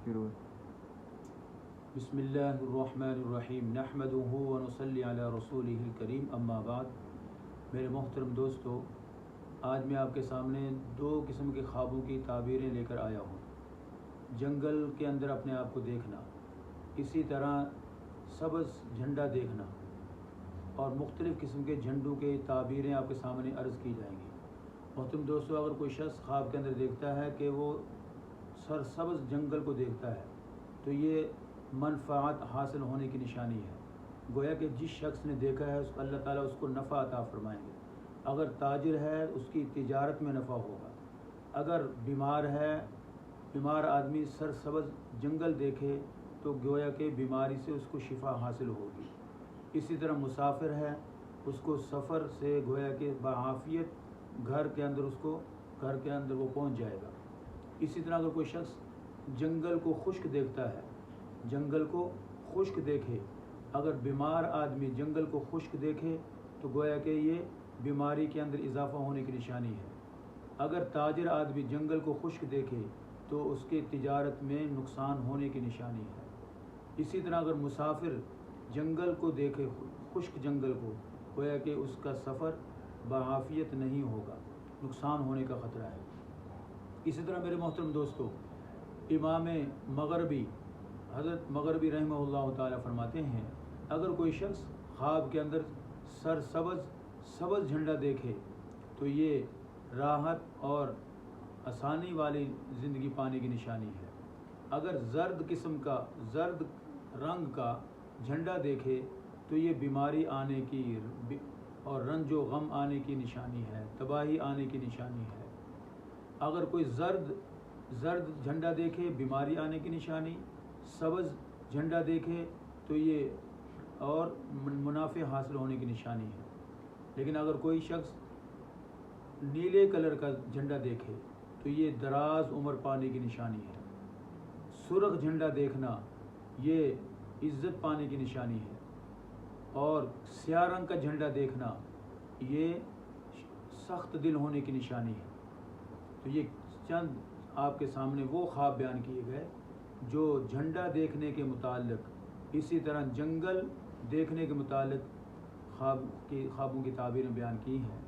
ونستغفره बिस्मिल्लाहिर्रहमानिर्रहीम नहमदुहु व नसल्ली अला रसूलिहिल करीम अम्मा बाद। मेरे मोहतरम दोस्तों, आज मैं आपके सामने दो किस्म के ख्वाबों की ताबीरें लेकर आया हूँ। जंगल के अंदर अपने आप को देखना, इसी तरह सब्ज़ झंडा देखना और मुख्तलिफ़ किस्म के झंडों के ताबीरें आपके सामने अर्ज़ की जाएंगी। मोहतरम दोस्तों, अगर कोई शख्स ख्वाब के अंदर देखता है कि वो सरसब्ज़ जंगल को देखता है तो ये मनफ़ात हासिल होने की निशानी है। गोया कि जिस शख्स ने देखा है उसको अल्लाह ताला उसको नफ़ा अता फरमाएंगे। अगर ताजिर है उसकी तिजारत में नफ़ा होगा। अगर बीमार है, बीमार आदमी सरसब्ज़ जंगल देखे तो गोया कि बीमारी से उसको शिफा हासिल होगी। इसी तरह मुसाफिर है, उसको सफ़र से गोया कि बाआफियत घर के अंदर वो पहुंच जाएगा। इसी तरह अगर कोई शख्स जंगल को खुश्क देखता है, जंगल को खुश्क देखे, अगर बीमार आदमी जंगल को खुश्क देखे तो गोया कि ये बीमारी के अंदर इजाफ़ा होने की निशानी है। अगर ताजिर आदमी जंगल को खुश्क देखे तो उसके तिजारत में नुकसान होने की निशानी है। इसी तरह अगर मुसाफिर जंगल को देखे, खुश्क जंगल को, गोया कि उसका सफ़र बाआफियत नहीं होगा, नुकसान होने का ख़तरा है। इसी तरह मेरे मोहतरम दोस्तों, इमाम मग़रिबी हज़रत मग़रिबी रहमहुल्लाह ताला फरमाते हैं, अगर कोई शख्स ख्वाब के अंदर सब्ज़ झंडा देखे तो ये राहत और आसानी वाली ज़िंदगी पाने की निशानी है। अगर ज़र्द रंग का झंडा देखे तो ये बीमारी आने की और रंजो गम आने की निशानी है, तबाही आने की निशानी है। अगर कोई ज़र्द झंडा देखे, बीमारी आने की निशानी। सब्ज़ झंडा देखे तो ये और मुनाफे हासिल होने की निशानी है। लेकिन अगर कोई शख्स नीले कलर का झंडा देखे तो ये दराज उम्र पाने की निशानी है। सुर्ख झंडा देखना ये इज़्ज़त पाने की निशानी है। और स्याह रंग का झंडा देखना ये सख्त दिल होने की निशानी है। तो ये चंद आपके सामने वो ख्वाब बयान किए गए जो झंडा देखने के मुताल्लिक़, इसी तरह जंगल देखने के मुताल्लिक़ ख्वाबों की ताबीरें बयान की हैं।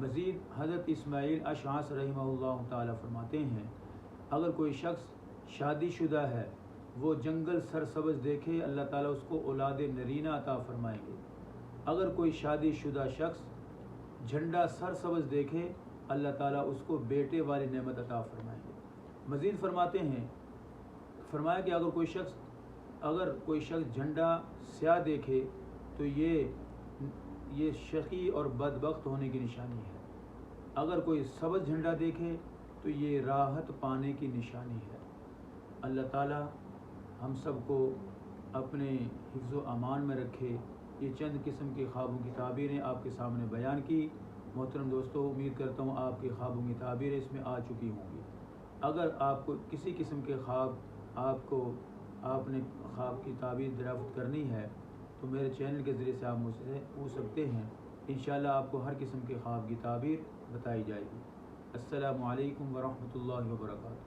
मज़ीद हज़रत इस्माईल अशआस रहमहुल्लाह ताला फरमाते हैं, अगर कोई शख्स शादीशुदा है वो जंगल सरसब्ज़ देखे, अल्लाह ताला उसको औलाद नरीना अता फरमाएंगे। अगर कोई शादीशुदा शख्स झंडा सरसब्ज़ देखे, अल्लाह ताला उसको बेटे वाली नेमत अता फरमाएंगे। मज़ीद फरमाया कि अगर कोई शख्स झंडा स्याह देखे तो ये शक़ी और बदबख्त होने की निशानी है। अगर कोई सब्ज़ झंडा देखे तो ये राहत पाने की निशानी है। अल्लाह ताला हम सब को अपने हिफ्ज़ व अमान में रखे। ये चंद किस्म के ख्वाबों की ताबीरें आपके सामने बयान की। मोहतरम दोस्तों, उम्मीद करता हूँ आपके ख्वाबों की ताबीरें इसमें आ चुकी होंगी। अगर आपको किसी किस्म के ख्वाब आपने ख्वाब की ताबीर दरियाफ़्त करनी है तो मेरे चैनल के ज़रिए से आप मुझसे पूछ सकते हैं। इंशाअल्लाह आपको हर किस्म के ख्वाब की ताबीर बताई जाएगी। अस्सलामु अलैकुम व रहमतुल्लाहि व बरकातुहू।